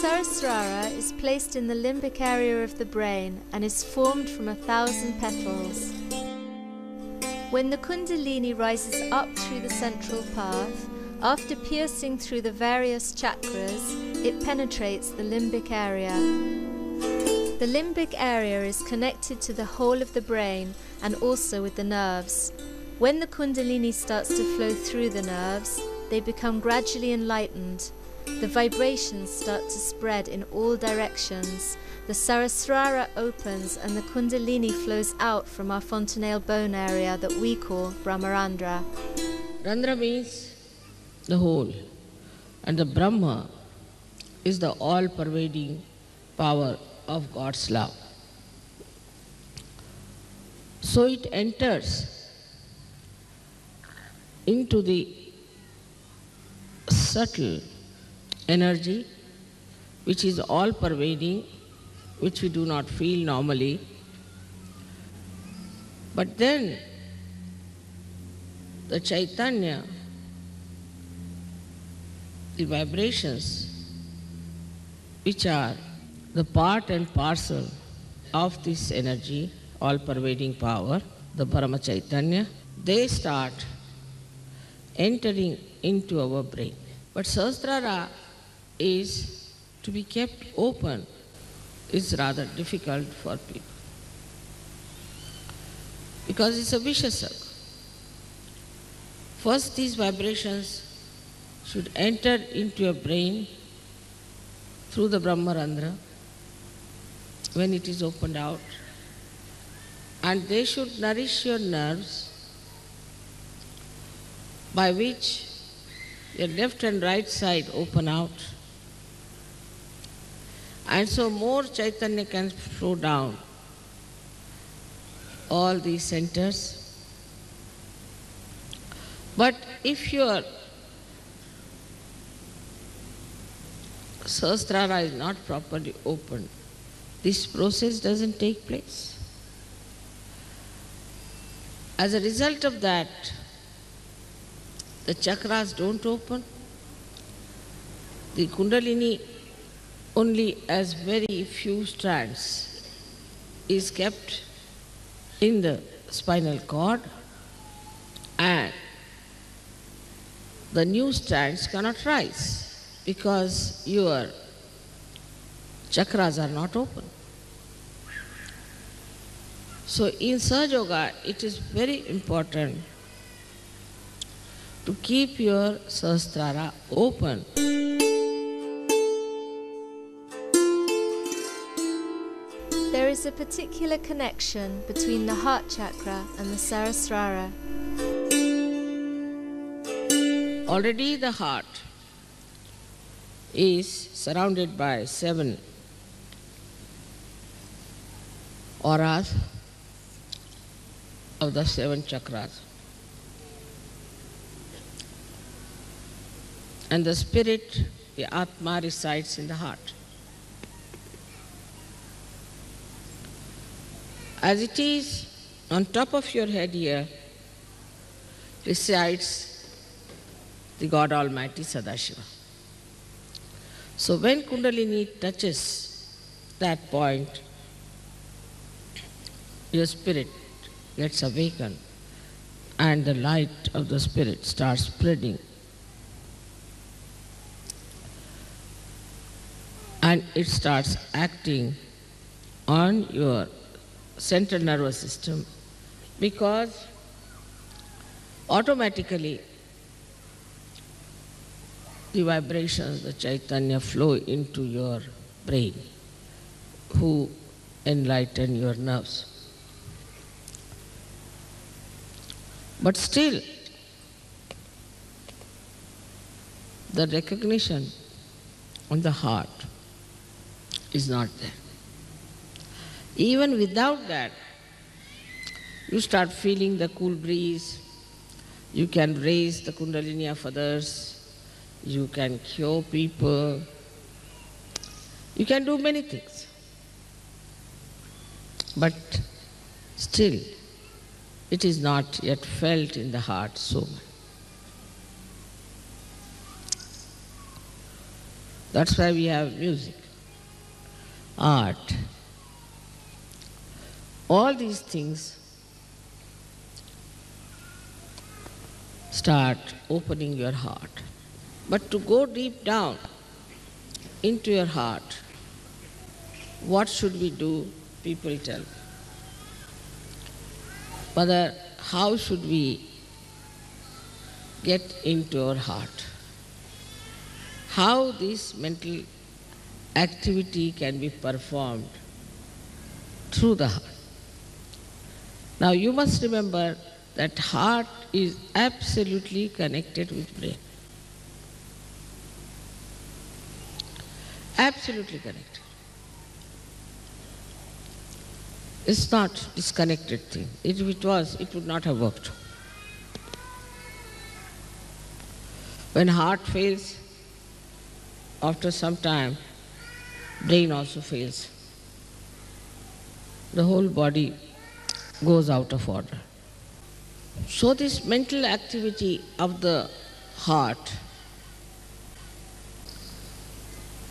Sahasrara is placed in the limbic area of the brain and is formed from 1,000 petals. When the Kundalini rises up through the central path, after piercing through the various chakras, it penetrates the limbic area. The limbic area is connected to the whole of the brain and also with the nerves. When the Kundalini starts to flow through the nerves, they become gradually enlightened. The vibrations start to spread in all directions. The Sahasrara opens and the Kundalini flows out from our fontanelle bone area that we call Brahmarandhra. Randhra means the whole, and the Brahma is the all-pervading power of God's love. So it enters into the subtle energy which is all-pervading, which we do not feel normally. But then the Chaitanya, the vibrations which are the part and parcel of this energy, all-pervading power, the Parama Chaitanya, they start entering into our brain. But Sahasrara is to be kept open is rather difficult for people, because it's a vicious circle. First, these vibrations should enter into your brain through the Brahmarandhra when it is opened out, and they should nourish your nerves, by which your left and right side open out, and so more Chaitanya can flow down all these centers. But if your Sahasrara is not properly opened, this process doesn't take place. As a result of that, the chakras don't open. The Kundalini, only as very few strands, is kept in the spinal cord, and the new strands cannot rise because your chakras are not open. So in Sahaja Yoga, it is very important to keep your Sahasrara open. There is a particular connection between the heart chakra and the Sahasrara. Already the heart is surrounded by 7 auras of the 7 chakras. And the spirit, the Atma, resides in the heart. As it is, on top of your head here resides the God Almighty Sadashiva. So when Kundalini touches that point, your spirit gets awakened and the light of the spirit starts spreading. And it starts acting on your central nervous system, because automatically the vibrations, the Chaitanya flow into your brain, who enlighten your nerves. But still, the recognition on the heart is not there. Even without that, you start feeling the cool breeze, you can raise the Kundalini of others, you can cure people, you can do many things. But still, it is not yet felt in the heart so much. That's why we have music, art. All these things start opening your heart. But to go deep down into your heart, what should we do? People tell. Mother, how should we get into our heart? How this mental activity can be performed through the heart. Now you must remember that heart is absolutely connected with brain. Absolutely connected. It's not disconnected thing. If it was, it would not have worked. When heart fails, after some time, brain also fails. The whole body goes out of order. So this mental activity of the heart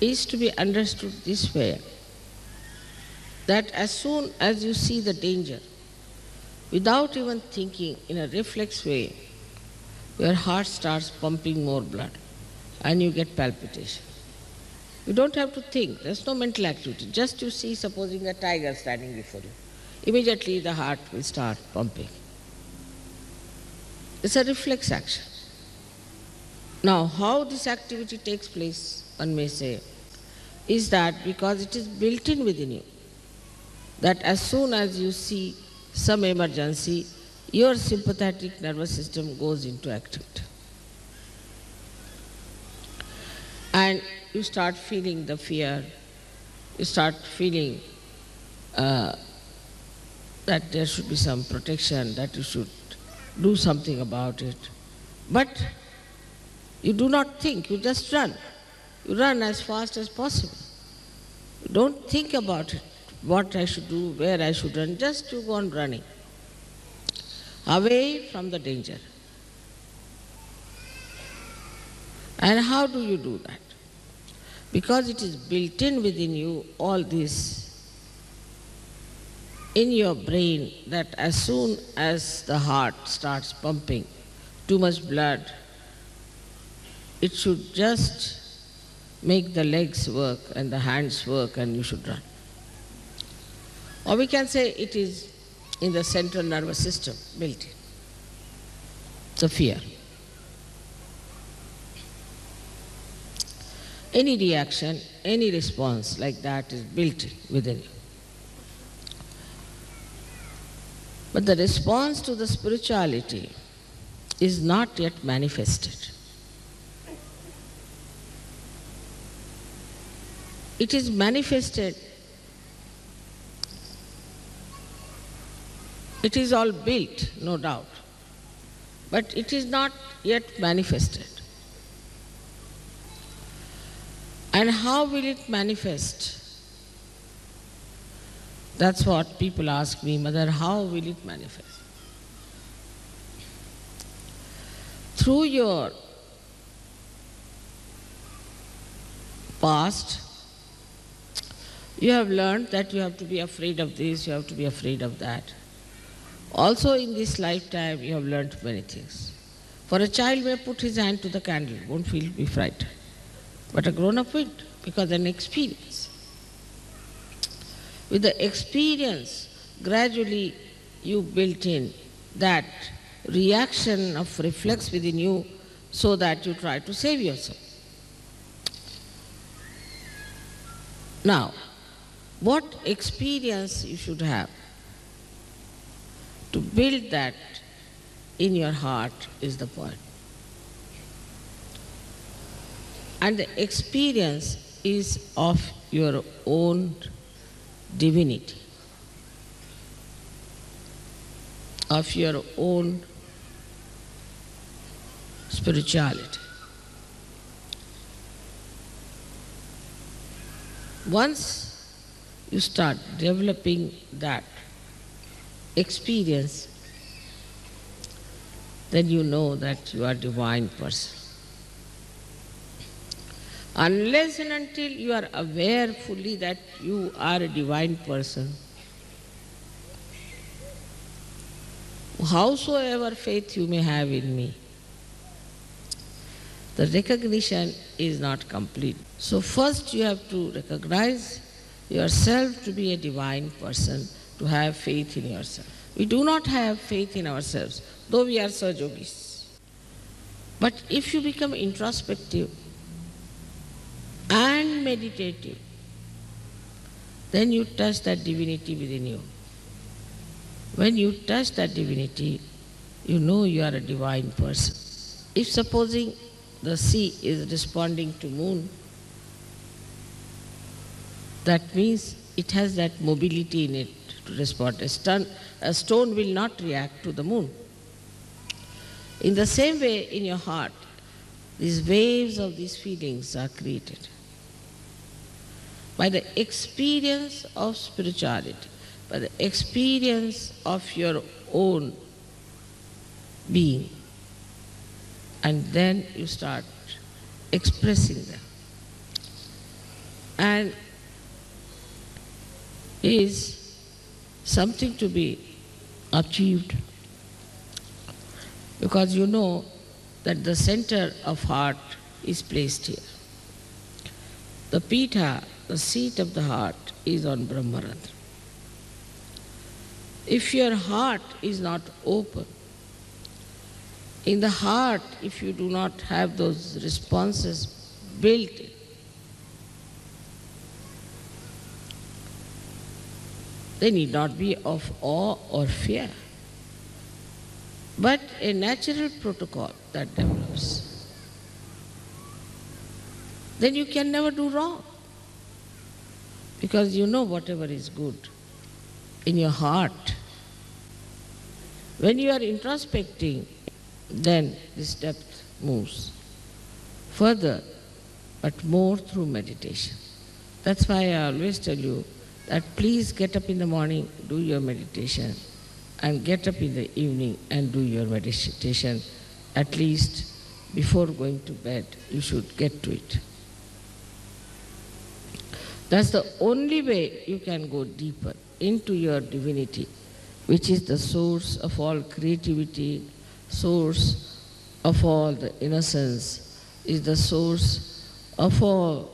is to be understood this way, that as soon as you see the danger, without even thinking, in a reflex way, your heart starts pumping more blood and you get palpitation. You don't have to think, there's no mental activity. Just you see, supposing a tiger standing before you, immediately the heart will start pumping. It's a reflex action. Now, how this activity takes place, one may say, is that because it is built in within you, that as soon as you see some emergency, your sympathetic nervous system goes into activity. And you start feeling the fear, you start feeling that there should be some protection, that you should do something about it. But you do not think, you just run. You run as fast as possible. You don't think about it, what I should do, where I should run, just you go on running, away from the danger. And how do you do that? Because it is built in within you, all this, in your brain, that as soon as the heart starts pumping too much blood, it should just make the legs work and the hands work and you should run. Or we can say it is in the central nervous system built in, the fear. Any reaction, any response like that is built in within you. But the response to the spirituality is not yet manifested. It is manifested. It is all built, no doubt, but it is not yet manifested. And how will it manifest? That's what people ask me, Mother, how will it manifest? Through your past, you have learned that you have to be afraid of this, you have to be afraid of that. Also in this lifetime, you have learned many things. For a child may put his hand to the candle, won't be frightened. But a grown-up will, because an experience. With the experience, gradually you built in that reaction of reflex within you so that you try to save yourself. Now, what experience you should have to build that in your heart is the point. And the experience is of your own divinity, of your own spirituality. Once you start developing that experience, then you know that you are a divine person. Unless and until you are aware fully that you are a divine person, howsoever faith you may have in me, the recognition is not complete. So first you have to recognize yourself to be a divine person, to have faith in yourself. We do not have faith in ourselves, though we are Sahajogis. But if you become introspective and meditative, then you touch that divinity within you. When you touch that divinity, you know you are a divine person. If supposing the sea is responding to moon, that means it has that mobility in it to respond. A stone will not react to the moon. In the same way, in your heart, these waves of these feelings are created by the experience of spirituality, by the experience of your own being. And then you start expressing them. And is something to be achieved, because you know that the center of heart is placed here. The Pitha, the seat of the heart, is on Brahmarandra. If your heart is not open, in the heart, if you do not have those responses built in, they need not be of awe or fear, but a natural protocol that develops. Then you can never do wrong, because you know whatever is good in your heart. When you are introspecting, then this depth moves further, but more through meditation. That's why I always tell you that please get up in the morning, do your meditation, and get up in the evening and do your meditation. At least before going to bed, you should get to it. That's the only way you can go deeper into your divinity, which is the source of all creativity, source of all the innocence, is the source of all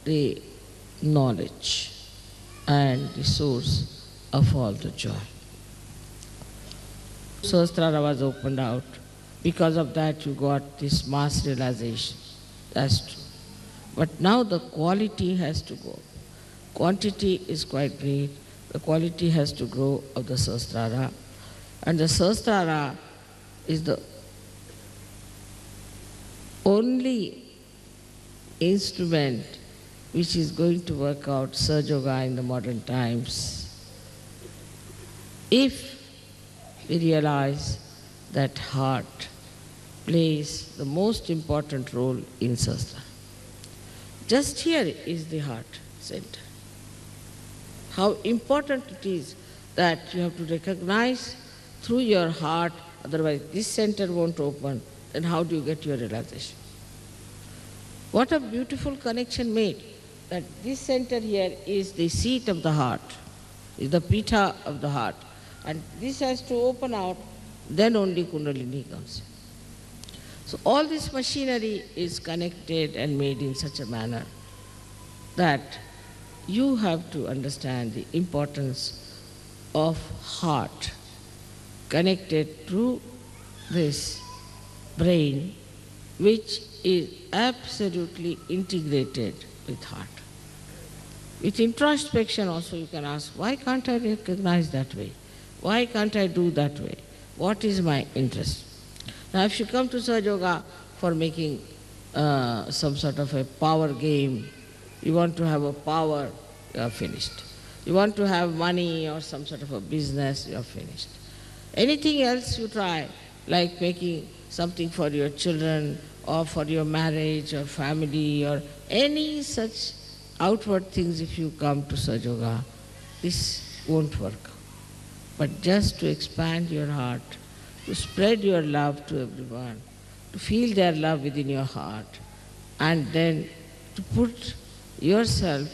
the knowledge and the source of all the joy. Sahasrara was opened out. Because of that you got this mass realization. That's true. But now the quality has to go. Quantity is quite great. The quality has to grow of the Sahasrara. And the Sahasrara is the only instrument which is going to work out Sahaja Yoga in the modern times. If we realize that heart plays the most important role in Sahasrara. Just here is the heart center. How important it is that you have to recognize through your heart, otherwise this center won't open, then how do you get your realization? What a beautiful connection made, that this center here is the seat of the heart, is the Pitha of the heart, and this has to open out, then only Kundalini comes. So all this machinery is connected and made in such a manner that you have to understand the importance of heart connected through this brain, which is absolutely integrated with heart. With introspection also you can ask, why can't I recognize that way? Why can't I do that way? What is my interest? Now if you come to Sahaja Yoga for making some sort of a power game, you want to have a power, you are finished. You want to have money or some sort of a business, you are finished. Anything else you try, like making something for your children or for your marriage or family or any such outward things, if you come to Sahaja Yoga, this won't work. But just to expand your heart, to spread your love to everyone, to feel their love within your heart, and then to put yourself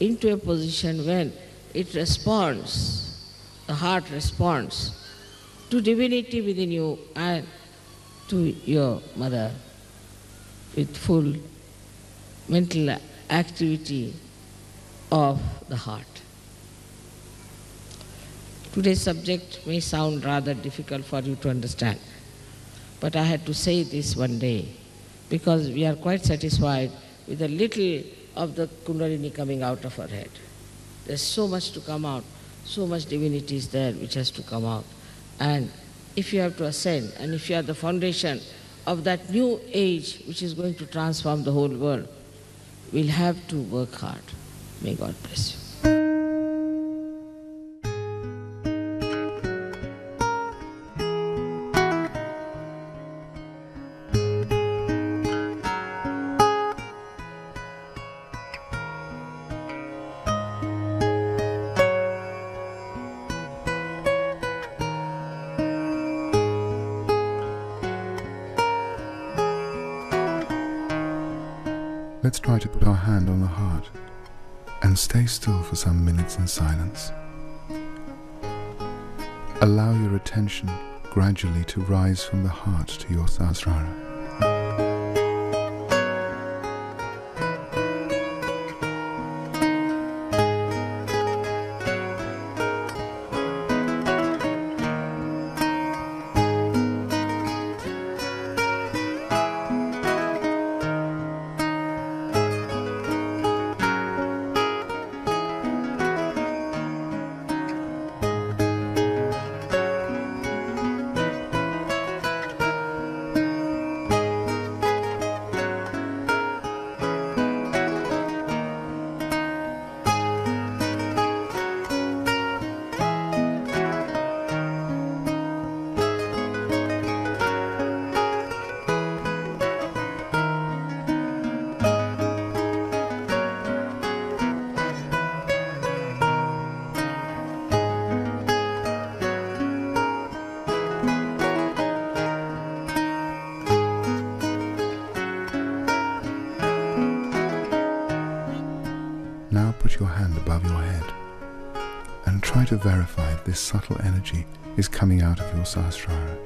into a position when it responds, the heart responds to divinity within you and to your mother with full mental activity of the heart. Today's subject may sound rather difficult for you to understand, but I had to say this one day because we are quite satisfied with a little of the Kundalini coming out of our head. There's so much to come out, so much divinity is there which has to come out. And if you have to ascend, and if you are the foundation of that new age which is going to transform the whole world, we'll have to work hard. May God bless you. Let's try to put our hand on the heart and stay still for some minutes in silence. Allow your attention gradually to rise from the heart to your Sahasrara. Now put your hand above your head and try to verify if this subtle energy is coming out of your Sahasrara.